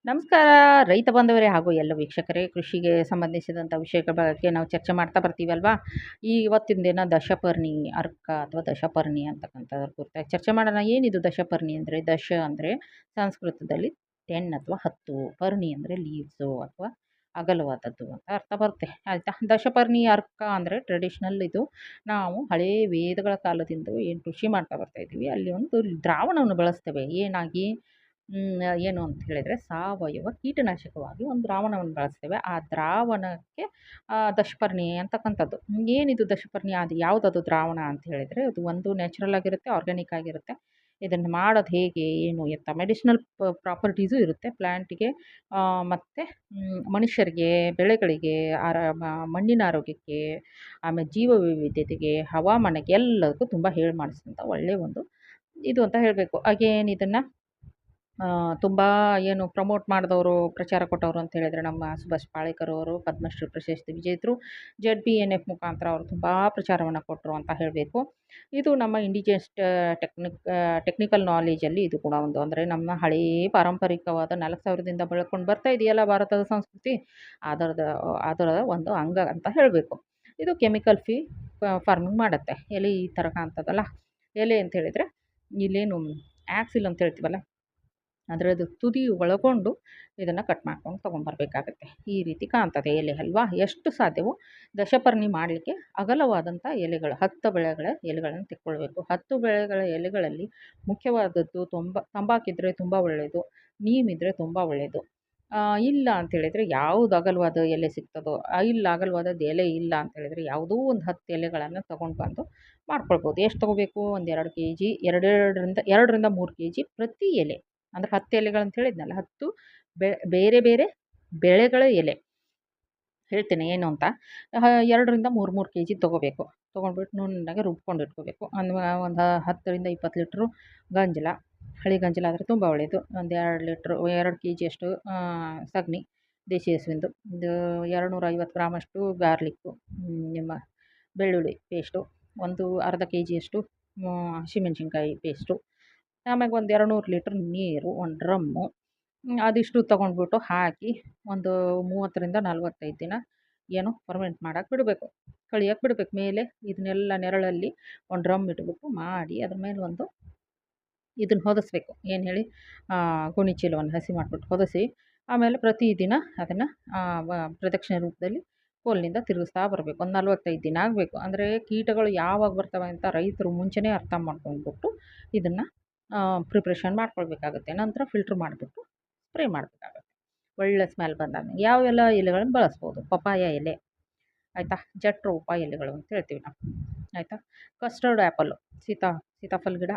ನಮಸ್ಕಾರ ರೈತ ಬಾಂಧವರೇ ಹಾಗೂ ಎಲ್ಲ ವೀಕ್ಷಕರೇ, ಕೃಷಿಗೆ ಸಂಬಂಧಿಸಿದಂಥ ವಿಷಯಗಳ ಬಗ್ಗೆ ನಾವು ಚರ್ಚೆ ಮಾಡ್ತಾ ಬರ್ತೀವಲ್ವಾ. ಇವತ್ತಿನ ದಿನ ದಶಪರ್ಣಿ ಅರ್ಕ ಅಥವಾ ದಶಪರ್ಣಿ ಅಂತಕ್ಕಂಥದ್ರ ಕುರಿತಾಗಿ ಚರ್ಚೆ ಮಾಡೋಣ. ಏನಿದು ದಶಪರ್ಣಿ ಅಂದರೆ? ದಶ ಅಂದರೆ ಸಂಸ್ಕೃತದಲ್ಲಿ 10 ಅಥವಾ 10, ಪರ್ಣಿ ಅಂದರೆ ಲೀವ್ಸು ಅಥವಾ ಅಗಲವಾದದ್ದು ಅಂತ ಅರ್ಥ ಬರುತ್ತೆ, ಆಯಿತಾ. ದಶಪರ್ಣಿ ಅರ್ಕ ಅಂದರೆ ಟ್ರೆಡಿಷ್ನಲ್. ಇದು ನಾವು ಹಳೇ ವೇದಗಳ ಕಾಲದಿಂದ ಏನು ಕೃಷಿ ಮಾಡ್ತಾ ಬರ್ತಾ ಇದ್ದೀವಿ, ಅಲ್ಲಿ ಒಂದು ದ್ರಾವಣವನ್ನು ಬಳಸ್ತೇವೆ. ಏನಾಗಿ ಏನು ಅಂತ ಹೇಳಿದರೆ, ಸಾವಯವ ಕೀಟನಾಶಕವಾಗಿ ಒಂದು ದ್ರಾವಣವನ್ನು ಬಳಸ್ತೇವೆ. ಆ ದ್ರಾವಣಕ್ಕೆ ದಶಪರ್ಣಿ ಅಂತಕ್ಕಂಥದ್ದು. ಏನಿದು ದಶಪರ್ಣಿ? ಅದು ಯಾವುದದು ದ್ರಾವಣ ಅಂತ ಹೇಳಿದರೆ, ಅದು ಒಂದು ನ್ಯಾಚುರಲ್ ಆಗಿರುತ್ತೆ, ಆರ್ಗ್ಯಾನಿಕ್ ಆಗಿರುತ್ತೆ. ಇದನ್ನು ಮಾಡೋದು ಹೇಗೆ, ಏನು ಎತ್ತ, ಮೆಡಿಸಿನಲ್ ಪ್ರಾಪರ್ಟೀಸು ಇರುತ್ತೆ ಪ್ಲ್ಯಾಂಟಿಗೆ, ಮತ್ತು ಮನುಷ್ಯರಿಗೆ, ಬೆಳೆಗಳಿಗೆ, ಮಣ್ಣಿನ ಆರೋಗ್ಯಕ್ಕೆ, ಆಮೇಲೆ ಜೀವ ವೈವಿಧ್ಯತೆಗೆ, ಹವಾಮಾನಕ್ಕೆ ಎಲ್ಲದಕ್ಕೂ ತುಂಬ ಹೇಳಿ ಮಾಡಿಸಿದಂಥ ಒಳ್ಳೆಯ ಒಂದು ಇದು ಅಂತ ಹೇಳಬೇಕು. ಹಾಗೇನು ಇದನ್ನು ತುಂಬ ಏನು ಪ್ರಮೋಟ್ ಮಾಡಿದವರು, ಪ್ರಚಾರ ಕೊಟ್ಟವರು ಅಂತ ಹೇಳಿದರೆ ನಮ್ಮ ಸುಭಾಷ್ ಪಾಳೇಕರ್ ಅವರು, ಪದ್ಮಶ್ರೀ ಪ್ರಶಸ್ತಿ ವಿಜೇತರು. ZBNF ಮುಖಾಂತರ ಅವರು ತುಂಬ ಪ್ರಚಾರವನ್ನು ಕೊಟ್ಟರು ಅಂತ ಹೇಳಬೇಕು. ಇದು ನಮ್ಮ ಇಂಡಿಜಿಯಸ್ ಟೆಕ್ನಿಕಲ್ ನಾಲೆಜಲ್ಲಿ ಇದು ಕೂಡ ಒಂದು, ಅಂದರೆ ನಮ್ಮ ಹಳೇ ಪಾರಂಪರಿಕವಾದ 4000 ದಿಂದ ಬೆಳ್ಕೊಂಡು ಬರ್ತಾ ಇದೆಯಲ್ಲ ಭಾರತದ ಸಂಸ್ಕೃತಿ, ಅದರ ಒಂದು ಅಂಗ ಅಂತ ಹೇಳಬೇಕು. ಇದು ಕೆಮಿಕಲ್ ಫ್ರೀ ಫಾರ್ಮಿಂಗ್ ಮಾಡುತ್ತೆ. ಎಲೆ ಈ ಥರ ಕಾಣ್ತದಲ್ಲ, ಎಲೆ ಅಂತ ಹೇಳಿದರೆ ಇಲ್ಲೇನು ಆ್ಯಕ್ಸಿಲ್ ಅಂತ ಹೇಳ್ತೀವಲ್ಲ, ಅದರದ್ದು ತುದಿ ಒಳಗೊಂಡು ಇದನ್ನು ಕಟ್ ಮಾಡ್ಕೊಂಡು ತೊಗೊಂಬರ್ಬೇಕಾಗತ್ತೆ. ಈ ರೀತಿ ಕಾಣ್ತದೆ ಎಲೆ ಅಲ್ವಾ. ಎಷ್ಟು ಸಾಧ್ಯವೋ ದಶಪರ್ಣಿ ಮಾಡಲಿಕ್ಕೆ ಅಗಲವಾದಂಥ ಎಲೆಗಳು, 10 ಬೆಳೆಗಳ ಎಲೆಗಳನ್ನು ತೆಕ್ಕೊಳ್ಬೇಕು. 10 ಬೆಳೆಗಳ ಎಲೆಗಳಲ್ಲಿ ಮುಖ್ಯವಾದದ್ದು ತಂಬಾಕಿದ್ರೆ ತುಂಬ ಒಳ್ಳೆಯದು, ನೀಮಿದ್ರೆ ತುಂಬ ಒಳ್ಳೆಯದು. ಇಲ್ಲ ಅಂತೇಳಿದರೆ ಯಾವುದು ಅಗಲವಾದ ಎಲೆ ಸಿಗ್ತದೋ, ಇಲ್ಲ ಅಗಲವಾದದ್ದು ಎಲೆ ಇಲ್ಲ ಅಂತೇಳಿದರೆ ಯಾವುದೋ ಒಂದು 10 ಎಲೆಗಳನ್ನು ತೊಗೊಂಡು ಬಂದು ಮಾಡ್ಕೊಳ್ಬೋದು. ಎಷ್ಟು ತೊಗೋಬೇಕು? ಒಂದು 2 kg, 2ರಿಂದ 3 kg ಪ್ರತಿ ಎಲೆ. ಅಂದರೆ 10 ಎಲೆಗಳಂತ ಹೇಳಿದ್ನಲ್ಲ, 10 ಬೇರೆ ಬೇರೆ ಬೆಳೆಗಳ ಎಲೆ ಹೇಳ್ತೇನೆ ಏನು ಅಂತ. 2ರಿಂದ 3 kg ತೊಗೋಬೇಕು. ತೊಗೊಂಡ್ಬಿಟ್ಟು ನುಣ್ಣಗೆ ರುಬ್ಕೊಂಡು ಇಟ್ಕೋಬೇಕು. ಒಂದು 10ರಿಂದ 20 ಲೀಟ್ರು ಗಂಜಲ, ಹಳಿ ಗಂಜಲ ಆದರೆ ತುಂಬ ಒಳ್ಳೆಯದು. ಒಂದು 2 kg ಅಷ್ಟು ಸಗಣಿ, ದೇಶಿ ಹಸುವಿಂದು. ಒಂದು 250 ಗ್ರಾಮಷ್ಟು ಗಾರ್ಲಿಕ್ಕು, ನಿಮ್ಮ ಬೆಳ್ಳುಳ್ಳಿ ಪೇಸ್ಟು, ಒಂದು ಅರ್ಧ kg ಅಷ್ಟು ಹಸಿಮೆಣ್ಸಿನ್ಕಾಯಿ ಪೇಸ್ಟು, ಆಮ್ಯಾಗ ಒಂದು 200 ಲೀಟ್ರ್ ನೀರು, ಒಂದು ಡ್ರಮ್ಮು, ಅದಿಷ್ಟು ತೊಗೊಂಡ್ಬಿಟ್ಟು ಹಾಕಿ ಒಂದು 30ರಿಂದ 45 ದಿನ ಏನು ಫರ್ಮೆಂಟ್ ಮಾಡೋಕೆ ಬಿಡಬೇಕು, ಕಳಿಯೋಕೆ ಬಿಡಬೇಕು. ಮೇಲೆ ಇದನ್ನೆಲ್ಲ ನೆರಳಲ್ಲಿ ಒಂದು ಡ್ರಮ್ ಇಟ್ಬಿಟ್ಟು ಮಾಡಿ ಅದ್ರ ಮೇಲೆ ಒಂದು ಇದನ್ನು ಹೊದಿಸ್ಬೇಕು. ಏನು ಹೇಳಿ, ಗೋಣಿ ಚೀಲವನ್ನು ಹಸಿ ಮಾಡಿಬಿಟ್ಟು ಹೊದಿಸಿ, ಆಮೇಲೆ ಪ್ರತಿದಿನ ಅದನ್ನು ಪ್ರದಕ್ಷಿಣೆ ರೂಪದಲ್ಲಿ ಕೋಲಿನಿಂದ ತಿರುಗಿಸ್ತಾ ಬರಬೇಕು. ಒಂದು 45 ದಿನ ಆಗಬೇಕು. ಅಂದರೆ ಕೀಟಗಳು ಯಾವಾಗ ಬರ್ತವೆ ಅಂತ ರೈತರು ಮುಂಚೆನೇ ಅರ್ಥ ಮಾಡ್ಕೊಂಡ್ಬಿಟ್ಟು ಇದನ್ನು ಪ್ರಿಪ್ರೇಷನ್ ಮಾಡ್ಕೊಳ್ಬೇಕಾಗುತ್ತೆ. ನಂತರ ಫಿಲ್ಟ್ರ್ ಮಾಡಿಬಿಟ್ಟು ಸ್ಪ್ರೇ ಮಾಡಬೇಕಾಗತ್ತೆ. ಒಳ್ಳೆ ಸ್ಮೆಲ್ ಬಂದಾಗ ಯಾವೆಲ್ಲ ಎಲೆಗಳನ್ನು ಬಳಸ್ಬೋದು? ಪಪಾಯ ಎಲೆ, ಆಯಿತಾ, ಜಟ್ರೋಪ ಎಲೆಗಳು ಅಂತ ಹೇಳ್ತೀವಿ ನಾವು, ಆಯಿತಾ. ಕಸ್ಟರ್ಡ್ ಆ್ಯಪಲ್ಲು, ಸೀತಾಫಲ ಗಿಡ,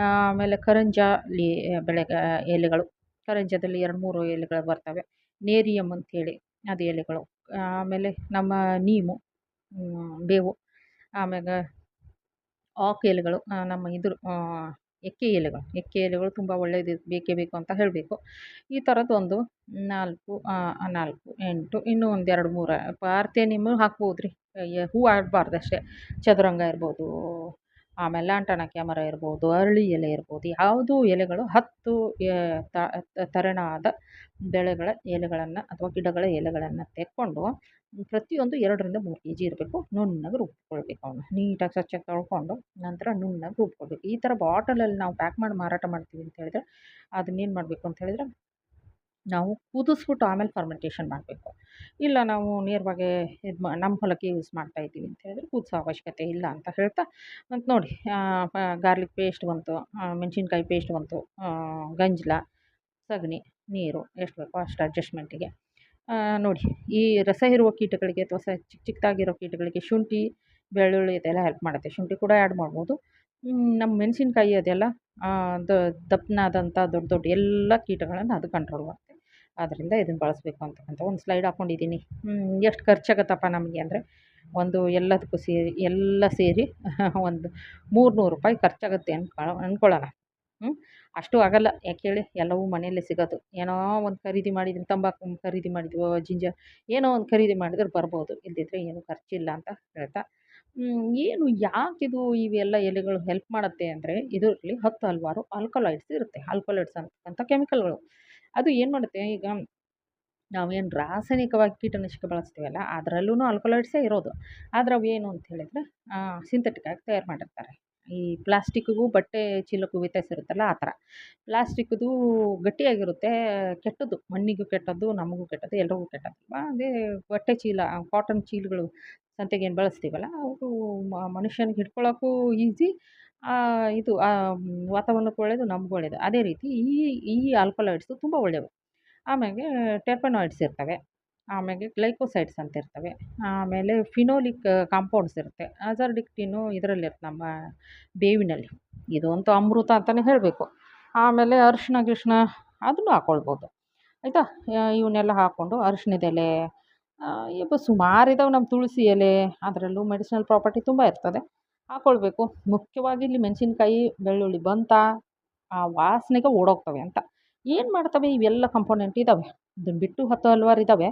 ಆಮೇಲೆ ಕರಂಜ ಎಲೆಗಳು, ಕರಂಜದಲ್ಲಿ 2-3 ಎಲೆಗಳು ಬರ್ತವೆ. ನೇರಿಯಮ್ ಅಂಥೇಳಿ ಅದು ಎಲೆಗಳು. ಆಮೇಲೆ ನಮ್ಮ ನೀಮು, ಬೇವು, ಆಮ್ಯಾಗ ಆಕ್ ಎಲೆಗಳು, ನಮ್ಮ ಎಕ್ಕೆ ಎಲೆಗಳು ತುಂಬ ಒಳ್ಳೆಯದು, ಬೇಕೇ ಬೇಕು ಅಂತ ಹೇಳಬೇಕು. ಈ ಥರದ್ದು ಒಂದು 4, 8, ಇನ್ನೂ ಒಂದು 2, 3 ಪಾರ್ಥೇನಿಯಮ್ಮು ಹಾಕ್ಬೋದು ರೀ. ಹೂ ಆಗಬಾರ್ದು ಅಷ್ಟೇ. ಚದುರಂಗ ಇರ್ಬೋದು, ಆಮೇಲೆ ಲಾಂಟನ ಕ್ಯಾಮರ ಇರ್ಬೋದು, ಅರಳಿ ಎಲೆ ಇರ್ಬೋದು, ಯಾವುದೂ ಎಲೆಗಳು 10 ತೆರನಾದ ಬೆಳೆಗಳ ಎಲೆಗಳನ್ನು ಅಥವಾ ಗಿಡಗಳ ಎಲೆಗಳನ್ನು ತೆಕ್ಕೊಂಡು ಪ್ರತಿಯೊಂದು 2ರಿಂದ 3 kg ಇರಬೇಕು. ನುಣ್ಣಗೆ ರುಬ್ಕೊಳ್ಬೇಕು. ಅವನ್ನ ನೀಟಾಗಿ ಸ್ವಚ್ಛಗೆ ತೊಳ್ಕೊಂಡು ನಂತರ ನುಣ್ಣಗೆ ರುಬ್ಕೊಳ್ಬೇಕು. ಈ ಥರ ಬಾಟಲಲ್ಲಿ ನಾವು ಪ್ಯಾಕ್ ಮಾಡಿ ಮಾರಾಟ ಮಾಡ್ತೀವಿ ಅಂತ ಹೇಳಿದರೆ, ಅದನ್ನೇನು ಮಾಡಬೇಕು ಅಂತ ಹೇಳಿದರೆ, ನಾವು ಕುದಿಸ್ಬಿಟ್ಟು ಆಮೇಲೆ ಫರ್ಮೆಂಟೇಷನ್ ಮಾಡಬೇಕು. ಇಲ್ಲ ನಾವು ನೇರವಾಗಿ ನಮ್ಮ ಹೊಲಕ್ಕೆ ಯೂಸ್ ಮಾಡ್ತಾ ಇದ್ದೀವಿ ಅಂತ ಹೇಳಿದ್ರೆ ಕುದಿಸೋ ಅವಶ್ಯಕತೆ ಇಲ್ಲ ಅಂತ ಹೇಳ್ತಾ, ಮತ್ತು ನೋಡಿ ಗಾರ್ಲಿಕ್ ಪೇಸ್ಟ್ ಬಂತು, ಮೆಣಸಿನ್ಕಾಯಿ ಪೇಸ್ಟ್ ಬಂತು, ಗಂಜಲ, ಸಗಣಿ, ನೀರು ಎಷ್ಟು ಬೇಕೋ ಅಷ್ಟು ಅಡ್ಜಸ್ಟ್ಮೆಂಟಿಗೆ. ನೋಡಿ, ಈ ರಸ ಹೀರುವ ಕೀಟಗಳಿಗೆ ಅಥವಾ ಚಿಕ್ಕದಾಗಿರೋ ಕೀಟಗಳಿಗೆ ಶುಂಠಿ, ಬೆಳ್ಳುಳ್ಳಿ ಇದೆಲ್ಲ ಹೆಲ್ಪ್ ಮಾಡುತ್ತೆ. ಶುಂಠಿ ಕೂಡ ಆ್ಯಡ್ ಮಾಡ್ಬೋದು. ನಮ್ಮ ಮೆಣಸಿನ್ಕಾಯಿ ಅದೆಲ್ಲ ದಪ್ಪನಾದಂಥ ದೊಡ್ಡ ಎಲ್ಲ ಕೀಟಗಳನ್ನು ಅದು ಕಂಟ್ರೋಲ್ ಮಾಡುತ್ತೆ. ಆದ್ದರಿಂದ ಇದನ್ನು ಬಳಸಬೇಕು ಅಂತಕ್ಕಂಥ ಒಂದು ಸ್ಲೈಡ್ ಹಾಕ್ಕೊಂಡಿದ್ದೀನಿ. ಎಷ್ಟು ಖರ್ಚಾಗತ್ತಪ್ಪ ನಮಗೆ ಅಂದರೆ, ಒಂದು ಎಲ್ಲದಕ್ಕೂ ಎಲ್ಲ ಸೇರಿ ಒಂದು 300 ರೂಪಾಯಿ ಖರ್ಚಾಗುತ್ತೆ ಅಂದ್ಕೊಳ್ಳೋಣ. ಅಷ್ಟು ಆಗಲ್ಲ. ಯಾಕೆ ಹೇಳಿ, ಎಲ್ಲವೂ ಮನೆಯಲ್ಲೇ ಸಿಗೋದು. ಏನೋ ಒಂದು ಖರೀದಿ ಮಾಡಿದ್ವಿ, ತಂಬಾಕು ಖರೀದಿ ಮಾಡಿದ್ವೋ, ಏನೋ ಒಂದು ಖರೀದಿ ಮಾಡಿದ್ರೆ ಬರ್ಬೋದು, ಇಲ್ಲದಿದ್ದರೆ ಏನೂ ಖರ್ಚಿಲ್ಲ ಅಂತ ಹೇಳ್ತಾ, ಏನು ಯಾಕಿದು ಇವೆಲ್ಲ ಎಲೆಗಳು ಹೆಲ್ಪ್ ಮಾಡುತ್ತೆ ಅಂದರೆ, ಇದರಲ್ಲಿ 10 ಹಲವಾರು ಆಲ್ಕಲಾಯ್ಡ್ಸ್ ಇರುತ್ತೆ. ಆಲ್ಕಲಾಯ್ಡ್ಸ್ ಅಂತಕ್ಕಂಥ ಕೆಮಿಕಲ್ಗಳು. ಅದು ಏನು ಮಾಡುತ್ತೆ ಈಗ ನಾವೇನು ರಾಸಾಯನಿಕವಾಗಿ ಕೀಟನಾಶಕ ಬಳಸ್ತೀವಲ್ಲ ಅದರಲ್ಲೂ ಆಲ್ಕಲಾಯ್ಡ್ಸೇ ಇರೋದು. ಆದ್ರೆ ಅವು ಏನು ಅಂತ ಹೇಳಿದರೆ ಸಿಂಥೆಟಿಕ್ ಆಗಿ ತಯಾರು ಮಾಡಿರ್ತಾರೆ. ಈ ಪ್ಲಾಸ್ಟಿಕ್ಕಿಗೂ ಬಟ್ಟೆ ಚೀಲಕ್ಕೂ ವ್ಯತ್ಯಾಸ ಇರುತ್ತಲ್ಲ ಆ ಥರ. ಪ್ಲಾಸ್ಟಿಕ್‌ದು ಗಟ್ಟಿಯಾಗಿರುತ್ತೆ, ಕೆಟ್ಟದ್ದು, ಮಣ್ಣಿಗೂ ಕೆಟ್ಟದ್ದು, ನಮಗೂ ಕೆಟ್ಟದ್ದು, ಎಲ್ರಿಗೂ ಕೆಟ್ಟದ್ದಲ್ವಾ. ಅದೇ ಬಟ್ಟೆ ಚೀಲ, ಕಾಟನ್ ಚೀಲಗಳು ಸಂತೆಗೇನು ಬಳಸ್ತೀವಲ್ಲ ಅವು ಮನುಷ್ಯನಿಗೆ ಹಿಡ್ಕೊಳಕ್ಕೂ ಈಸಿ, ಇದು ವಾತಾವರಣಕ್ಕೂ ಒಳ್ಳೆಯದು, ನಮಗೂ ಒಳ್ಳೆಯದು. ಅದೇ ರೀತಿ ಈ ಈ ಆಲ್ಕಲಾಯ್ಡ್ಸು ತುಂಬ ಒಳ್ಳೆಯವು. ಆಮ್ಯಾಗೆ ಟೆರ್ಪೆನಾಯ್ಡ್ಸ್ ಇರ್ತವೆ. ಆಮ್ಯಾಗೆ ಗ್ಲೈಕೋಸೈಡ್ಸ್ ಅಂತ ಇರ್ತವೆ. ಆಮೇಲೆ ಫಿನೋಲಿಕ್ ಕಾಂಪೌಂಡ್ಸ್ ಇರುತ್ತೆ. ಅಜಾಡಿಕ್ಟಿನು ಇದರಲ್ಲಿರುತ್ತೆ ನಮ್ಮ ಬೇವಿನಲ್ಲಿ. ಇದು ಅಂತೂ ಅಮೃತ ಅಂತಲೇ ಹೇಳಬೇಕು. ಆಮೇಲೆ ಅರಿಶಿಣ ಗಿರಿಶಿಣ ಅದನ್ನು ಹಾಕ್ಕೊಳ್ಬೋದು ಆಯಿತಾ. ಇವನ್ನೆಲ್ಲ ಹಾಕ್ಕೊಂಡು ಅರಿಶಿಣದ ಎಲೆ, ಇವು ಸುಮಾರಿದಾವೆ. ನಮ್ಮ ತುಳಸಿ ಎಲೆ ಅದರಲ್ಲೂ ಮೆಡಿಸಿನಲ್ ಪ್ರಾಪರ್ಟಿ ತುಂಬ ಇರ್ತದೆ, ಹಾಕ್ಕೊಳ್ಬೇಕು. ಮುಖ್ಯವಾಗಿ ಇಲ್ಲಿ ಮೆಣಸಿನ್ಕಾಯಿ, ಬೆಳ್ಳುಳ್ಳಿ ಬಂತಾ ಆ ವಾಸನೆಗೆ ಓಡೋಗ್ತವೆ ಅಂತ. ಏನು ಮಾಡ್ತವೆ ಇವೆಲ್ಲ ಕಂಪೋನೆಂಟ್ ಇದ್ದಾವೆ, ಇದನ್ನು ಬಿಟ್ಟು 10 ಹಲವಾರು ಇದ್ದಾವೆ.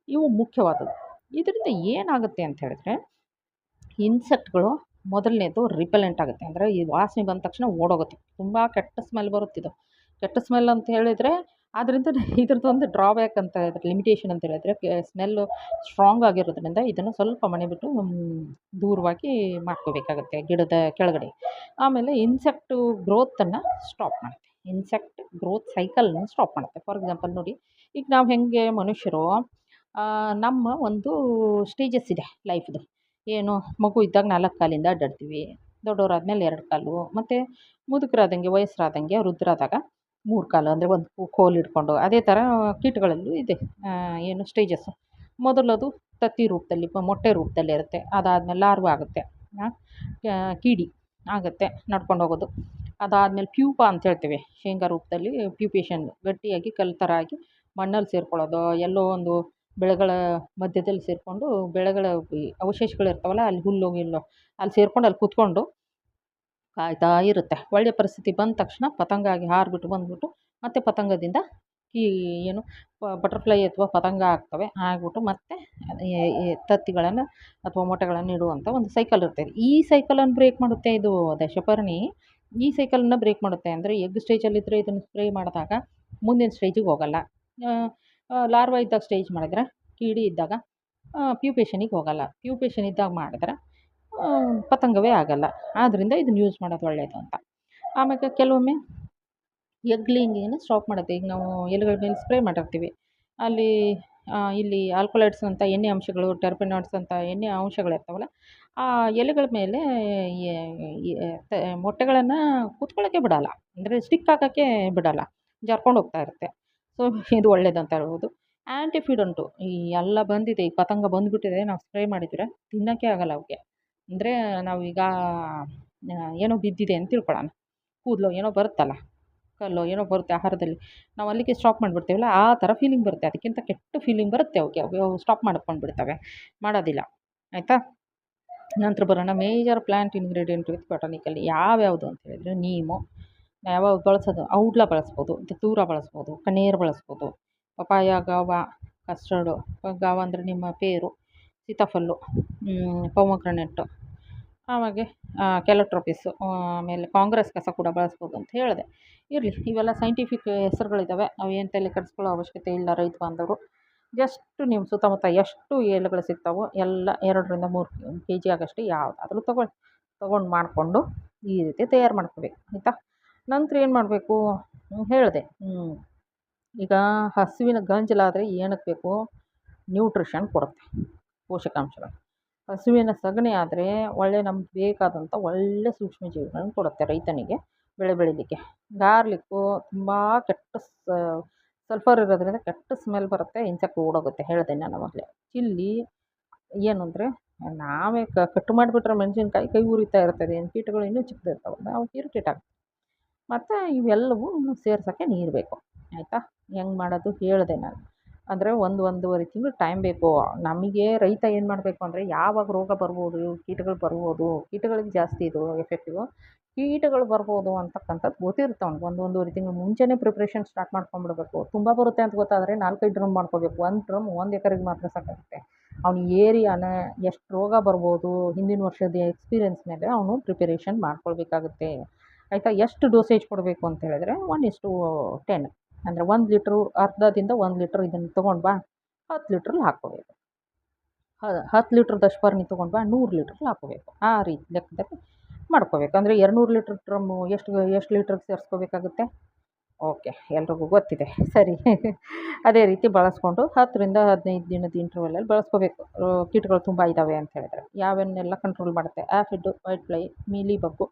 ಇವು ಮುಖ್ಯವಾದದ್ದು. ಇದರಿಂದ ಏನಾಗುತ್ತೆ ಅಂತ ಹೇಳಿದ್ರೆ ಇನ್ಸೆಕ್ಟ್ಗಳು ಮೊದಲನೇದು ರಿಪೆಲೆಂಟ್ ಆಗುತ್ತೆ. ಅಂದರೆ ಈ ವಾಸನೆ ಬಂದ ತಕ್ಷಣ ಓಡೋಗುತ್ತೆ. ತುಂಬ ಕೆಟ್ಟ ಸ್ಮೆಲ್ ಬರುತ್ತಿದು. ಕೆಟ್ಟ ಸ್ಮೆಲ್ ಅಂತ ಹೇಳಿದರೆ ಅದರಿಂದ ಇದ್ರದ್ದೊಂದು ಡ್ರಾಬ್ಯಾಕ್ ಅಂತ ಇದ್ರ ಲಿಮಿಟೇಷನ್ ಅಂತ ಹೇಳಿದ್ರೆ ಸ್ಮೆಲ್ಲು ಸ್ಟ್ರಾಂಗ್ ಆಗಿರೋದ್ರಿಂದ ಇದನ್ನು ಸ್ವಲ್ಪ ಮನೆ ಬಿಟ್ಟು ದೂರವಾಗಿ ಮಾಡ್ಕೋಬೇಕಾಗುತ್ತೆ ಗಿಡದ ಕೆಳಗಡೆ. ಆಮೇಲೆ ಇನ್ಸೆಕ್ಟು ಗ್ರೋತನ್ನು ಸ್ಟಾಪ್ ಮಾಡುತ್ತೆ. ಇನ್ಸೆಕ್ಟ್ ಗ್ರೋತ್ ಸೈಕಲ್ನ ಸ್ಟಾಪ್ ಮಾಡುತ್ತೆ. ಫಾರ್ ಎಕ್ಸಾಂಪಲ್ ನೋಡಿ, ಈಗ ನಾವು ಹೇಗೆ ಮನುಷ್ಯರು ನಮ್ಮ ಒಂದು ಸ್ಟೇಜಸ್ ಇದೆ ಲೈಫ್ದು. ಏನು, ಮಗು ಇದ್ದಾಗ 4 ಕಾಲಿಂದ ಅಡ್ಡಾಡ್ತೀವಿ, ದೊಡ್ಡವರಾದ್ಮೇಲೆ 2 ಕಾಲು, ಮತ್ತು ಮುದುಕರಾದಂಗೆ ವಯಸ್ಸರಾದಂಗೆ ವೃದ್ಧರಾದಾಗ 3 ಕಾಲು, ಅಂದರೆ ಒಂದು ಕೋಲು ಹಿಡ್ಕೊಂಡು. ಅದೇ ಥರ ಕೀಟಗಳಲ್ಲೂ ಇದೆ ಏನು ಸ್ಟೇಜಸ್ಸು. ಮೊದಲದು ತತ್ತಿ ರೂಪದಲ್ಲಿ, ಮೊಟ್ಟೆ ರೂಪದಲ್ಲಿ ಇರುತ್ತೆ. ಅದಾದಮೇಲೆ ಲಾರ್ವಾ ಆಗುತ್ತೆ, ಕೀಡಿ ಆಗುತ್ತೆ ನಡ್ಕೊಂಡು ಹೋಗೋದು. ಅದಾದಮೇಲೆ ಪ್ಯೂಪ ಅಂತ ಹೇಳ್ತೀವಿ, ಶೇಂಗಾ ರೂಪದಲ್ಲಿ ಪ್ಯೂಪೇಷನ್ ಗಟ್ಟಿಯಾಗಿ ಕಲ್ಲು ಥರ ಆಗಿ ಮಣ್ಣಲ್ಲಿ ಸೇರ್ಕೊಳ್ಳೋದು, ಎಲ್ಲೋ ಒಂದು ಬೆಳೆಗಳ ಮಧ್ಯದಲ್ಲಿ ಸೇರಿಕೊಂಡು ಬೆಳೆಗಳ ಅವಶೇಷಗಳಿರ್ತಾವಲ್ಲ ಅಲ್ಲಿ ಹುಲ್ಲು ಗಿಲ್ಲು ಅಲ್ಲಿ ಸೇರ್ಕೊಂಡು ಅಲ್ಲಿ ಕೂತ್ಕೊಂಡು ಕಾಯ್ತಾ ಇರುತ್ತೆ. ಒಳ್ಳೆಯ ಪರಿಸ್ಥಿತಿ ಬಂದ ತಕ್ಷಣ ಪತಂಗ ಆಗಿ ಹಾರಿಬಿಟ್ಟು ಬಂದುಬಿಟ್ಟು ಮತ್ತೆ ಪತಂಗದಿಂದ ಏನು ಬಟರ್ಫ್ಲೈ ಅಥವಾ ಪತಂಗ ಆಗ್ತವೆ. ಆಗಿಬಿಟ್ಟು ಮತ್ತೆ ತತ್ತಿಗಳನ್ನು ಅಥವಾ ಮೊಟ್ಟೆಗಳನ್ನು ಇಡುವಂಥ ಒಂದು ಸೈಕಲ್ ಇರ್ತದೆ. ಈ ಸೈಕಲನ್ನು ಬ್ರೇಕ್ ಮಾಡುತ್ತೆ ಇದು ದಶಪರ್ಣಿ. ಈ ಸೈಕಲನ್ನು ಬ್ರೇಕ್ ಮಾಡುತ್ತೆ. ಅಂದರೆ ಎಗ್ ಸ್ಟೇಜಲ್ಲಿದ್ದರೆ ಇದನ್ನು ಸ್ಪ್ರೇ ಮಾಡಿದಾಗ ಮುಂದಿನ ಸ್ಟೇಜಿಗೆ ಹೋಗಲ್ಲ. ಲಾರ್ವಾ ಇದ್ದಾಗ ಸ್ಟೇಜ್ ಮಾಡಿದ್ರೆ, ಕೀಡಿ ಇದ್ದಾಗ ಪ್ಯೂಪೇಷನಿಗೆ ಹೋಗಲ್ಲ. ಪ್ಯೂಪೇಷನ್ ಇದ್ದಾಗ ಮಾಡಿದ್ರೆ ಪತಂಗವೇ ಆಗಲ್ಲ. ಆದ್ದರಿಂದ ಇದನ್ನು ಯೂಸ್ ಮಾಡೋದು ಒಳ್ಳೆಯದು ಅಂತ. ಆಮೇಲೆ ಕೆಲವೊಮ್ಮೆ ಎಗ್ ಲೇಯಿಂಗನ್ನು ಸ್ಟಾಪ್ ಮಾಡುತ್ತೆ. ಈಗ ನಾವು ಎಲೆಗಳ ಮೇಲೆ ಸ್ಪ್ರೇ ಮಾಡಿರ್ತೀವಿ, ಅಲ್ಲಿ ಇಲ್ಲಿ ಆಲ್ಕಲಾಯ್ಡ್ಸ್ ಅಂತ ಎಣ್ಣೆ ಅಂಶಗಳು, ಟೆರ್ಪೆನಾಯ್ಡ್ಸ್ ಅಂತ ಎಣ್ಣೆ ಅಂಶಗಳಿರ್ತಾವಲ್ಲ, ಆ ಎಲೆಗಳ ಮೇಲೆ ಮೊಟ್ಟೆಗಳನ್ನು ಕೂತ್ಕೊಳ್ಳೋಕ್ಕೆ ಬಿಡೋಲ್ಲ, ಅಂದರೆ ಸ್ಟಿಕ್ ಹಾಕೋಕ್ಕೆ ಬಿಡೋಲ್ಲ, ಜಾರ್ಕೊಂಡು ಹೋಗ್ತಾ ಇರುತ್ತೆ. ಸೊ ಇದು ಒಳ್ಳೇದಂತ ಹೇಳ್ಬೋದು. ಆ್ಯಂಟಿಫೀಡ್ ಉಂಟು. ಈ ಎಲ್ಲ ಬಂದಿದೆ, ಈ ಪತಂಗ ಬಂದುಬಿಟ್ಟಿದೆ, ನಾವು ಸ್ಪ್ರೇ ಮಾಡಿದರೆ ತಿನ್ನೋಕ್ಕೆ ಆಗೋಲ್ಲ ಅವಕ್ಕೆ. ಅಂದರೆ ನಾವೀಗ ಏನೋ ಬಿದ್ದಿದೆ ಅಂತ ತಿಳ್ಕೊಳ್ಳೋಣ, ಕೂದಲು ಏನೋ ಬರುತ್ತಲ್ಲ, ಕಲ್ಲು ಏನೋ ಬರುತ್ತೆ ಆಹಾರದಲ್ಲಿ, ನಾವು ಅಲ್ಲಿಗೆ ಸ್ಟಾಪ್ ಮಾಡಿಬಿಡ್ತೀವಲ್ಲ, ಆ ಥರ ಫೀಲಿಂಗ್ ಬರುತ್ತೆ. ಅದಕ್ಕಿಂತ ಕೆಟ್ಟ ಫೀಲಿಂಗ್ ಬರುತ್ತೆ ಅವಕ್ಕೆ, ಅವು ಸ್ಟಾಪ್ ಮಾಡ್ಕೊಂಡು ಬಿಡ್ತವೆ, ಮಾಡೋದಿಲ್ಲ ಆಯಿತಾ. ನಂತರ ಬರೋಣ major plant ingredient with botanical ಯಾವ್ಯಾವುದು ಅಂತ ಹೇಳಿದರೆ, ನೀಮು ಯಾವಾಗ ಬಳಸೋದು, ಔಡ್ಲ ಬಳಸ್ಬೋದು, ದತ್ತೂರ ಬಳಸ್ಬೋದು, ಕಣ್ಣೀರು ಬಳಸ್ಬೋದು, ಪಪಾಯ, ಗಾವ, ಕಸ್ಟರ್ಡು. ಗಾವ ಅಂದರೆ ನಿಮ್ಮ ಪೇರು, ಸೀತಾಫಲ್ಲು, ಪೊಮೊಗ್ರನೇಟು, ಆಮೇಲೆ ಕೆಲೋಟ್ರೋಪಿಸು, ಆಮೇಲೆ ಕಾಂಗ್ರೆಸ್ ಕಸ ಕೂಡ ಬಳಸ್ಬೋದು ಅಂತ ಹೇಳಿದೆ. ಇರಲಿ, ಇವೆಲ್ಲ ಸೈಂಟಿಫಿಕ್ ಹೆಸರುಗಳಿದ್ದಾವೆ, ನಾವು ಏನು ತಲೆ ಕೆಡಿಸ್ಕೊಳ್ಳೋ ಅವಶ್ಯಕತೆ ಇಲ್ಲ. ರೈತ ಬಾಂಧವರು ಜಸ್ಟ್ ನಿಮ್ಮ ಸುತ್ತಮುತ್ತ ಎಷ್ಟು ಎಲೆಗಳು ಸಿಗ್ತಾವೋ ಎಲ್ಲ 2ರಿಂದ 3 kg ಆಗಷ್ಟು ಯಾವುದಾದ್ರೂ ತೊಗೊಂಡು ಮಾಡಿಕೊಂಡು ಈ ರೀತಿ ತಯಾರು ಮಾಡ್ಕೋಬೇಕು ಆಯಿತಾ. ನಂತರ ಏನು ಮಾಡಬೇಕು ಹೇಳಿದೆ, ಈಗ ಹಸುವಿನ ಗಂಜಲಾದರೆ ಏನಕ್ಕೆ ಬೇಕು, ನ್ಯೂಟ್ರಿಷನ್ ಕೊಡುತ್ತೆ, ಪೋಷಕಾಂಶಗಳು. ಹಸುವಿನ ಸಗಣಿ ಆದರೆ ಒಳ್ಳೆ ನಮ್ಗೆ ಬೇಕಾದಂಥ ಒಳ್ಳೆ ಸೂಕ್ಷ್ಮಜೀವಿಗಳನ್ನು ಕೊಡುತ್ತೆ ರೈತನಿಗೆ ಬೆಳೆ ಬೆಳೀಲಿಕ್ಕೆ. ಗಾರ್ಲಿಕ್ಕು ತುಂಬ ಕೆಟ್ಟ ಸಲ್ಫರ್ ಇರೋದ್ರಿಂದ ಕೆಟ್ಟ ಸ್ಮೆಲ್ ಬರುತ್ತೆ, ಇನ್ಸೆಕ್ಟ್ ಓಡೋಗುತ್ತೆ, ಹೇಳಿದೆ ನಾನು ಆವಾಗಲೇ. ಚಿಲ್ಲಿ ಏನು ಅಂದರೆ, ನಾವೇ ಕಟ್ ಮಾಡಿಬಿಟ್ರೆ ಮೆಣಸಿನ್ಕಾಯಿ ಕೈ ಉರಿತಾ ಇರ್ತದೆ, ಕೀಟಗಳು ಇನ್ನೂ ಚಿಕ್ಕದಿರ್ತಾವೆ, ನಾವು ಇರಿಟೇಟ್ ಆಗುತ್ತೆ. ಮತ್ತು ಇವೆಲ್ಲವೂ ಸೇರ್ಸೋಕ್ಕೆ ನೀರು ಬೇಕು ಆಯಿತಾ. ಹೆಂಗೆ ಮಾಡೋದು ಹೇಳಿದೆ ನಾನು. ಅಂದರೆ 1-1.5 ತಿಂಗಳು ಟೈಮ್ ಬೇಕು ನಮಗೆ. ರೈತ ಏನು ಮಾಡಬೇಕು ಅಂದರೆ, ಯಾವಾಗ ರೋಗ ಬರ್ಬೋದು, ಕೀಟಗಳು ಬರ್ಬೋದು, ಕೀಟಗಳಿಗೆ ಜಾಸ್ತಿ ಇದು ಎಫೆಕ್ಟಿವು, ಕೀಟಗಳು ಬರ್ಬೋದು ಅಂತಕ್ಕಂಥದ್ದು ಗೊತ್ತಿರುತ್ತೆ ಅವ್ನಿಗೆ. 1-1.5 ತಿಂಗಳು ಮುಂಚೆನೇ ಪ್ರಿಪ್ರೇಷನ್ ಸ್ಟಾರ್ಟ್ ಮಾಡ್ಕೊಂಡ್ಬಿಡ್ಬೇಕು. ತುಂಬ ಬರುತ್ತೆ ಅಂತ ಗೊತ್ತಾದರೆ 4-5 ಡ್ರಮ್ ಮಾಡ್ಕೋಬೇಕು. 1 ಡ್ರಮ್ 1 ಎಕರೆಗೆ ಮಾತ್ರ ಸಾಕಾಗುತ್ತೆ. ಅವ್ನ ಏರಿಯಾನ ಎಷ್ಟು ರೋಗ ಬರ್ಬೋದು ಹಿಂದಿನ ವರ್ಷದ ಎಕ್ಸ್ಪೀರಿಯೆನ್ಸ್ ಮೇಲೆ ಅವನು ಪ್ರಿಪರೇಷನ್ ಮಾಡ್ಕೊಳ್ಬೇಕಾಗುತ್ತೆ ಆಯಿತಾ. ಎಷ್ಟು ಡೋಸೇಜ್ ಕೊಡಬೇಕು ಅಂತ ಹೇಳಿದ್ರೆ 1:10 ಅಂದರೆ 1 ಲೀಟ್ರು ಅರ್ಧದಿಂದ 1 ಲೀಟ್ರ್ ಇದನ್ನು ತೊಗೊಂಡು ಬಾ 10 ಲೀಟ್ರಲ್ಲಿ ಹಾಕ್ಕೋಬೇಕು. 10 ಲೀಟ್ರ್ ದಶಪರ್ಣಿ ತೊಗೊಂಡು ಬಾ 100 ಲೀಟ್ರಲ್ಲಿ ಹಾಕ್ಕೋಬೇಕು. ಆ ರೀತಿ ಲೆಕ್ಕದಲ್ಲಿ ಮಾಡ್ಕೋಬೇಕು. ಅಂದರೆ 200 ಲೀಟ್ರ್ ಡ್ರಮ್ಮು ಎಷ್ಟು ಲೀಟ್ರಿಗೆ ಸೇರಿಸ್ಕೋಬೇಕಾಗುತ್ತೆ? ಓಕೆ, ಎಲ್ರಿಗೂ ಗೊತ್ತಿದೆ. ಸರಿ. ಅದೇ ರೀತಿ ಬಳಸ್ಕೊಂಡು 10ರಿಂದ 15 ದಿನದ ಇಂಟರ್ವಲಲ್ಲಿ ಬಳಸ್ಕೋಬೇಕು. ಕೀಟಗಳು ತುಂಬ ಇದ್ದಾವೆ ಅಂತ ಹೇಳಿದ್ರೆ ಯಾವನ್ನೆಲ್ಲ ಕಂಟ್ರೋಲ್ ಮಾಡುತ್ತೆ? Aphid, white fly, mealy bug,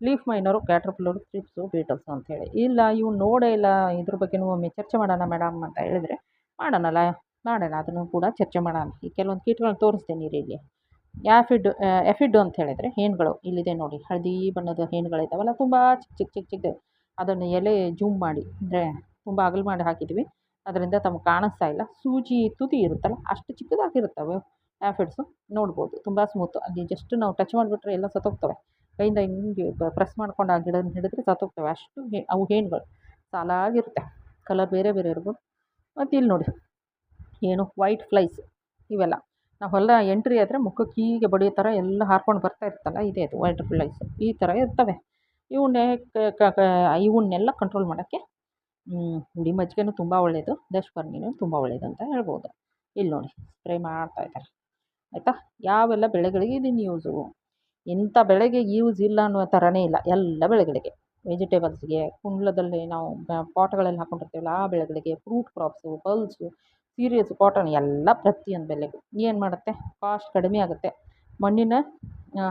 leaf miner, caterpillar, thrips, beetles ಅಂಥೇಳಿ. ಇಲ್ಲ ಇವು ನೋಡೇ ಇಲ್ಲ, ಇದ್ರ ಬಗ್ಗೆನೂ ಒಮ್ಮೆ ಚರ್ಚೆ ಮಾಡೋಣ ಮೇಡಮ್ ಅಂತ ಹೇಳಿದರೆ ಮಾಡೋಣ, ಅದನ್ನು ಕೂಡ ಚರ್ಚೆ ಮಾಡೋಣ. ಈ ಕೆಲವೊಂದು ಕೀಟಗಳನ್ನ ತೋರಿಸ್ತೀನಿ ಇಲ್ಲಿ. ಎಫಿಡ್ ಅಂತ ಹೇಳಿದರೆ ಹೇನುಗಳು. ಇಲ್ಲಿದೆ ನೋಡಿ, ಹಳದಿ ಬಣ್ಣದ ಹೇನುಗಳಿದ್ದಾವಲ್ಲ, ತುಂಬ ಚಿಕ್ಕ ಅದನ್ನು ಎಲೆ ಜೂಮ್ ಮಾಡಿ, ಅಂದರೆ ತುಂಬ ಅಗಲ ಮಾಡಿ ಹಾಕಿದ್ವಿ, ಅದರಿಂದ ತಮಗೆ ಕಾಣಿಸ್ತಾ ಇಲ್ಲ. ಸೂಜಿ ತುದಿ ಇರುತ್ತಲ್ಲ, ಅಷ್ಟು ಚಿಕ್ಕದಾಗಿರುತ್ತವೆ ಆ್ಯಫಿಡ್ಸು. ನೋಡ್ಬೋದು, ತುಂಬ ಸ್ಮೂತು. ಅಲ್ಲಿ ಜಸ್ಟ್ ನಾವು ಟಚ್ ಮಾಡಿಬಿಟ್ರೆ ಎಲ್ಲ ಸತ್ತೋಗ್ತವೆ. ಕೈಯಿಂದ ಹಿಂಗೆ ಪ್ರೆಸ್ ಮಾಡ್ಕೊಂಡು ಆ ಗಿಡನ ಹಿಡಿದ್ರೆ ಸತ್ತೋಗ್ತವೆ. ಅಷ್ಟು ಅವು ಹೇನುಗಳು ಸಾಲಾಗಿರುತ್ತೆ. ಕಲರ್ ಬೇರೆ ಬೇರೆ ಇರ್ಬೋದು. ಮತ್ತು ಇಲ್ಲಿ ನೋಡಿ, ಏನು ವೈಟ್ ಫ್ಲೈಸ್ ಇವೆಲ್ಲ ನಾವು ಹೊಲ ಎಂಟ್ರಿ ಆದರೆ ಮುಖಕ್ಕೆ ಹೀಗೆ ಬಡಿಯೋ ಥರ ಎಲ್ಲ ಹಾರ್ಕೊಂಡು ಬರ್ತಾ ಇರ್ತಲ್ಲ, ಇದೇ ಅದು ವೈಟ್ ಫ್ಲೈಸ್. ಈ ಥರ ಇರ್ತವೆ. ಇವನ್ನೆಲ್ಲ ಕಂಟ್ರೋಲ್ ಮಾಡೋಕ್ಕೆ ಹುಳಿ ಮಜ್ಜಿಗೆನೂ ತುಂಬ ಒಳ್ಳೆಯದು, ದಶಪರ್ಣಿನೂ ತುಂಬ ಒಳ್ಳೆಯದು ಅಂತ ಹೇಳ್ಬೋದು. ಇಲ್ಲಿ ನೋಡಿ, ಸ್ಪ್ರೇ ಮಾಡ್ತಾ ಇದ್ದಾರೆ. ಆಯಿತಾ? ಯಾವೆಲ್ಲ ಬೆಳೆಗಳಿಗೆ ಇದನ್ನು ಯೂಸು, ಇಂಥ ಬೆಳೆಗೆ ಯೂಸ್ ಇಲ್ಲ ಅನ್ನೋ ಥರನೇ ಇಲ್ಲ. ಎಲ್ಲ ಬೆಳೆಗಳಿಗೆ, ವೆಜಿಟೇಬಲ್ಸ್ಗೆ, ಕುಂಡ್ಲದಲ್ಲಿ ನಾವು ಪಾಟ್ಗಳಲ್ಲಿ ಹಾಕ್ಕೊಂಡಿರ್ತೀವಲ್ಲ ಆ ಬೆಳೆಗಳಿಗೆ, fruit crops, pulse, serials, cotton, ಎಲ್ಲ ಪ್ರತಿಯೊಂದು ಬೆಳೆಗೂ ಏನು ಮಾಡುತ್ತೆ? ಕಾಸ್ಟ್ ಕಡಿಮೆ ಆಗುತ್ತೆ. ಮಣ್ಣಿನ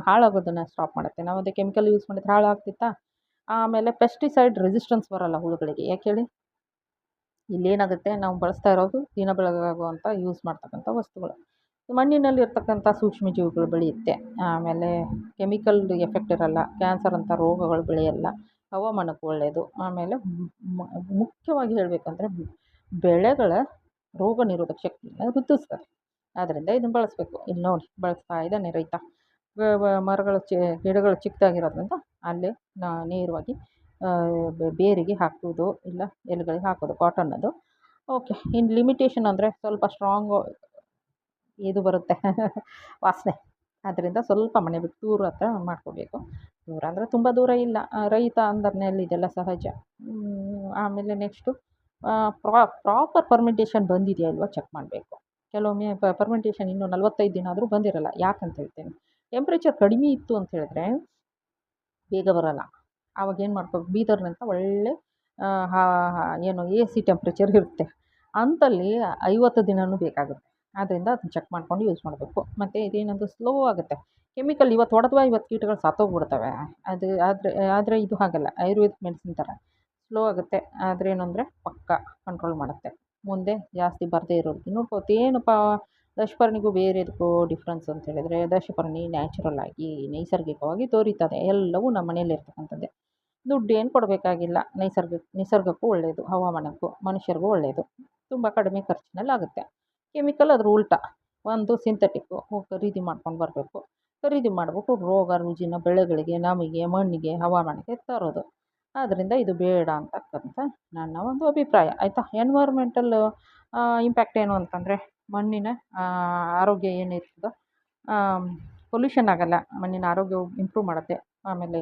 ಹಾಳಾಗೋದನ್ನು ಸ್ಟಾಪ್ ಮಾಡುತ್ತೆ. ನಾವು ಅದೇ ಕೆಮಿಕಲ್ ಯೂಸ್ ಮಾಡಿದ್ರೆ ಹಾಳಾಗ್ತಿತ್ತಾ? ಆಮೇಲೆ ಪೆಸ್ಟಿಸೈಡ್ ರೆಸಿಸ್ಟೆನ್ಸ್ ಬರೋಲ್ಲ ಹುಳುಗಳಿಗೆ. ಯಾಕೆ ಹೇಳಿ? ಇಲ್ಲೇನಾಗುತ್ತೆ, ನಾವು ಬಳಸ್ತಾ ಇರೋದು ದಿನ ಬೆಳಗಾಗುವಂಥ ಯೂಸ್ ಮಾಡ್ತಕ್ಕಂಥ ವಸ್ತುಗಳು. ಮಣ್ಣಿನಲ್ಲಿ ಇರ್ತಕ್ಕಂಥ ಸೂಕ್ಷ್ಮಜೀವಿಗಳು ಬೆಳೆಯುತ್ತೆ. ಆಮೇಲೆ ಕೆಮಿಕಲ್ ಎಫೆಕ್ಟ್ ಇರೋಲ್ಲ. ಕ್ಯಾನ್ಸರ್ ಅಂಥ ರೋಗಗಳು ಬೆಳೆಯಲ್ಲ. ಹವಾಮಾನಕ್ಕೆ ಒಳ್ಳೆಯದು. ಆಮೇಲೆ ಮುಖ್ಯವಾಗಿ ಹೇಳಬೇಕಂದ್ರೆ ಬೆಳೆಗಳ ರೋಗ ನಿರೋಧಕ ಶಕ್ತಿಯನ್ನು ವೃದ್ಧಿಸ್ತದೆ. ಆದ್ದರಿಂದ ಇದನ್ನು ಬಳಸಬೇಕು. ಇಲ್ಲಿ ನೋಡಿ, ಬಳಸ್ತಾ ಇದ್ದಾನೆ ರೈತ. ಮರಗಳು ಗಿಡಗಳು ಚಿಕ್ಕದಾಗಿರೋದ್ರಿಂದ ಅಲ್ಲೇ ನೇರವಾಗಿ ಬೇರಿಗೆ ಹಾಕೋದು, ಇಲ್ಲ ಎಲೆಗಳಿಗೆ ಹಾಕೋದು ಕಾಟನ್ನದು. ಓಕೆ. ಇನ್ನು ಲಿಮಿಟೇಷನ್ ಅಂದರೆ ಸ್ವಲ್ಪ ಸ್ಟ್ರಾಂಗು ಇದು ಬರುತ್ತೆ ವಾಸನೆ. ಅದರಿಂದ ಸ್ವಲ್ಪ ಮನೆ ಬಿಟ್ಟು ದೂರ ಹತ್ರ ಮಾಡ್ಕೋಬೇಕು. ದೂರ ಅಂದರೆ ತುಂಬ ದೂರ ಇಲ್ಲ. ರೈತ ಅಂದಮೇಲೆ ಇದೆಲ್ಲ ಸಹಜ. ಆಮೇಲೆ ನೆಕ್ಸ್ಟು ಪ್ರಾಪರ್ ಪರ್ಮೆಂಟೇಷನ್ ಬಂದಿದೆಯಾ ಇಲ್ವಾ ಚೆಕ್ ಮಾಡಬೇಕು. ಕೆಲವೊಮ್ಮೆ ಪರ್ಮೆಂಟೇಷನ್ ಇನ್ನೂ 45 ದಿನ ಆದರೂ ಬಂದಿರಲ್ಲ. ಯಾಕಂತ ಹೇಳ್ತೇನೆ, ಟೆಂಪ್ರೇಚರ್ ಕಡಿಮೆ ಇತ್ತು ಅಂತ ಹೇಳಿದ್ರೆ ಬೇಗ ಬರೋಲ್ಲ. ಆವಾಗ ಏನು ಮಾಡ್ಕೋಬೇಕು, ಬೀದರ್ನಂತ ಒಳ್ಳೆ ಏನು AC ಟೆಂಪ್ರೇಚರ್ ಇರುತ್ತೆ. ಅಂಥಲ್ಲಿ 50 ದಿನವೂ ಬೇಕಾಗುತ್ತೆ. ಆದ್ದರಿಂದ ಅದನ್ನ ಚೆಕ್ ಮಾಡ್ಕೊಂಡು ಯೂಸ್ ಮಾಡಬೇಕು. ಮತ್ತು ಇದೇನಂದು ಸ್ಲೋ ಆಗುತ್ತೆ. ಕೆಮಿಕಲ್ ಇವತ್ತು ಹೊಡೆದ್ವಾ ಇವತ್ತು ಕೀಟಗಳು ಸತ್ತೋಗ್ಬಿಡ್ತವೆ. ಆದರೆ ಇದು ಹಾಗಲ್ಲ, ಆಯುರ್ವೇದಿಕ್ ಮೆಡಿಸಿನ್ ಥರ ಸ್ಲೋ ಆಗುತ್ತೆ. ಆದರೆ ಏನಂದರೆ ಪಕ್ಕ ಕಂಟ್ರೋಲ್ ಮಾಡುತ್ತೆ. ಮುಂದೆ ಜಾಸ್ತಿ ಬರದೇ ಇರೋದಕ್ಕೆ ನೋಡ್ಕೋತ. ಏನಪ್ಪ ದಶಪರ್ಣಿಗೂ ಬೇರೆದಕ್ಕೂ ಡಿಫ್ರೆನ್ಸ್ ಅಂತ ಹೇಳಿದರೆ, ದಶಪರ್ಣಿ ನ್ಯಾಚುರಲ್ ಆಗಿ ನೈಸರ್ಗಿಕವಾಗಿ ತೋರಿತದೆ. ಎಲ್ಲವೂ ನಮ್ಮ ಮನೇಲಿ ಇರ್ತಕ್ಕಂಥದ್ದೇ. ದುಡ್ಡು ಏನು ಕೊಡಬೇಕಾಗಿಲ್ಲ. ನಿಸರ್ಗಕ್ಕೂ ಒಳ್ಳೆಯದು, ಹವಾಮಾನಕ್ಕೂ ಮನುಷ್ಯರಿಗೂ ಒಳ್ಳೆಯದು. ತುಂಬ ಕಡಿಮೆ ಖರ್ಚಿನಲ್ಲಿ ಆಗುತ್ತೆ. ಕೆಮಿಕಲ್ ಅದ್ರ ಉಲ್ಟಾ, ಒಂದು ಸಿಂಥೆಟಿಕ್ಕು ಖರೀದಿ ಮಾಡ್ಕೊಂಡು ಬರಬೇಕು. ಖರೀದಿ ಮಾಡಿಬಿಟ್ಟು ರೋಗ ರುಜಿನ ಬೆಳೆಗಳಿಗೆ, ನಮಗೆ, ಮಣ್ಣಿಗೆ, ಹವಾಮಾನಕ್ಕೆ ತರೋದು. ಆದ್ದರಿಂದ ಇದು ಬೇಡ ಅಂತಕ್ಕಂಥ ನನ್ನ ಒಂದು ಅಭಿಪ್ರಾಯ. ಆಯಿತಾ? ಎನ್ವೈರ್ಮೆಂಟಲ್ ಇಂಪ್ಯಾಕ್ಟ್ ಏನು ಅಂತಂದರೆ, ಮಣ್ಣಿನ ಆರೋಗ್ಯ ಏನಿರ್ತದೋ ಪೊಲ್ಯೂಷನ್ ಆಗೋಲ್ಲ. ಮಣ್ಣಿನ ಆರೋಗ್ಯವು ಇಂಪ್ರೂವ್ ಮಾಡುತ್ತೆ. ಆಮೇಲೆ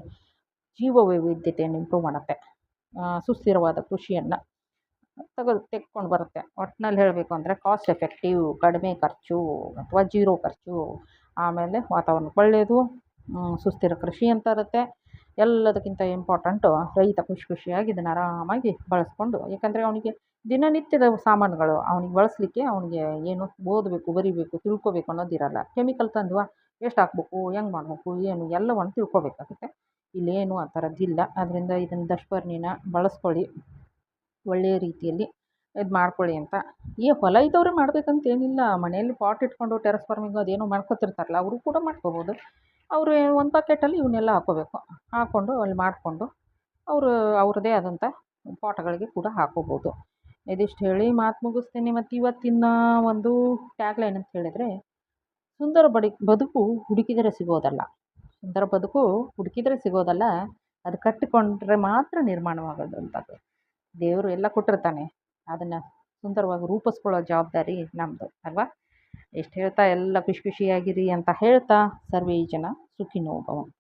ಜೀವ ವೈವಿಧ್ಯತೆಯನ್ನು ಇಂಪ್ರೂವ್ ಮಾಡುತ್ತೆ. ಸುಸ್ಥಿರವಾದ ಕೃಷಿಯನ್ನು ತೆಕ್ಕೊಂಡು ಬರುತ್ತೆ. ಒಟ್ಟಿನಲ್ಲಿ ಹೇಳಬೇಕು ಅಂದರೆ ಕಾಸ್ಟ್ ಎಫೆಕ್ಟಿವ್, ಕಡಿಮೆ ಖರ್ಚು ಅಥವಾ ಜೀರೋ ಖರ್ಚು. ಆಮೇಲೆ ವಾತಾವರಣಕ್ಕೆ ಒಳ್ಳೆಯದು, ಸುಸ್ಥಿರ ಕೃಷಿ ಅಂತ ಇರುತ್ತೆ. ಎಲ್ಲದಕ್ಕಿಂತ ಇಂಪಾರ್ಟೆಂಟು ರೈತ ಖುಷಿಯಾಗಿ ಇದನ್ನು ಆರಾಮಾಗಿ ಬಳಸ್ಕೊಂಡು, ಯಾಕಂದರೆ ಅವನಿಗೆ ದಿನನಿತ್ಯದ ಸಾಮಾನುಗಳು ಅವನಿಗೆ ಬಳಸಲಿಕ್ಕೆ, ಅವನಿಗೆ ಏನು ಓದಬೇಕು, ಬರಿಬೇಕು, ತಿಳ್ಕೊಬೇಕು ಅನ್ನೋದಿರಲ್ಲ. ಕೆಮಿಕಲ್ ತಂದ್ವಾ ಎಷ್ಟು ಹಾಕ್ಬೇಕು, ಹೆಂಗೆ ಮಾಡಬೇಕು, ಏನು ಎಲ್ಲವನ್ನು ತಿಳ್ಕೊಬೇಕಾಗುತ್ತೆ. ಇಲ್ಲೇನು ಆ ಥರದ್ದಿಲ್ಲ. ಆದ್ದರಿಂದ ಇದನ್ನು ದಶಪರ್ಣಿನ ಬಳಸ್ಕೊಳ್ಳಿ, ಒಳ್ಳೆಯ ರೀತಿಯಲ್ಲಿ ಇದು ಮಾಡ್ಕೊಳ್ಳಿ ಅಂತ. ಈ ಹೊಲ ಇದ್ದವರೇ ಮಾಡಬೇಕಂತೇನಿಲ್ಲ. ಮನೆಯಲ್ಲಿ ಪಾಟ್ ಇಟ್ಕೊಂಡು ಟೆರೆಸ್ ಫಾರ್ಮಿಂಗು ಅದೇನೋ ಮಾಡ್ಕೊತಿರ್ತಾರಲ್ಲ, ಅವರು ಕೂಡ ಮಾಡ್ಕೋಬೋದು. ಅವರು ಒಂದು ಬಕೆಟಲ್ಲಿ ಇವನ್ನೆಲ್ಲ ಹಾಕ್ಕೊಂಡು ಅಲ್ಲಿ ಮಾಡಿಕೊಂಡು ಅವ್ರದ್ದೇ ಆದಂಥ ಪಾಟ್ಗಳಿಗೆ ಕೂಡ ಹಾಕ್ಕೋಬೋದು. ಇದಿಷ್ಟು ಹೇಳಿ ಮಾತು ಮುಗಿಸ್ತೀನಿ. ಮತ್ತು ಇವತ್ತಿನ ಒಂದು ಟ್ಯಾಗ್ಲೈನ್ ಅಂತ ಹೇಳಿದರೆ, ಸುಂದರ ಬದುಕು ಹುಡುಕಿದರೆ ಸಿಗೋದಲ್ಲ, ಸುಂದರ ಬದುಕು ಹುಡುಕಿದರೆ ಸಿಗೋದಲ್ಲ, ಅದು ಕಟ್ಟಿಕೊಂಡ್ರೆ ಮಾತ್ರ ನಿರ್ಮಾಣವಾಗೋದಂಥದ್ದು. ದೇವರು ಎಲ್ಲ ಕೊಟ್ಟಿರ್ತಾನೆ, ಅದನ್ನು ಸುಂದರವಾಗಿ ರೂಪಿಸ್ಕೊಳ್ಳೋ ಜವಾಬ್ದಾರಿ ನಮ್ಮದು ಅಲ್ವಾ? ಎಷ್ಟು ಹೇಳ್ತಾ ಎಲ್ಲ ಖುಷಿಯಾಗಿರಿ ಅಂತ ಹೇಳ್ತಾ, ಸರ್ವೇ ಜನ ಸುಖಿನೋ ಭವಂತು.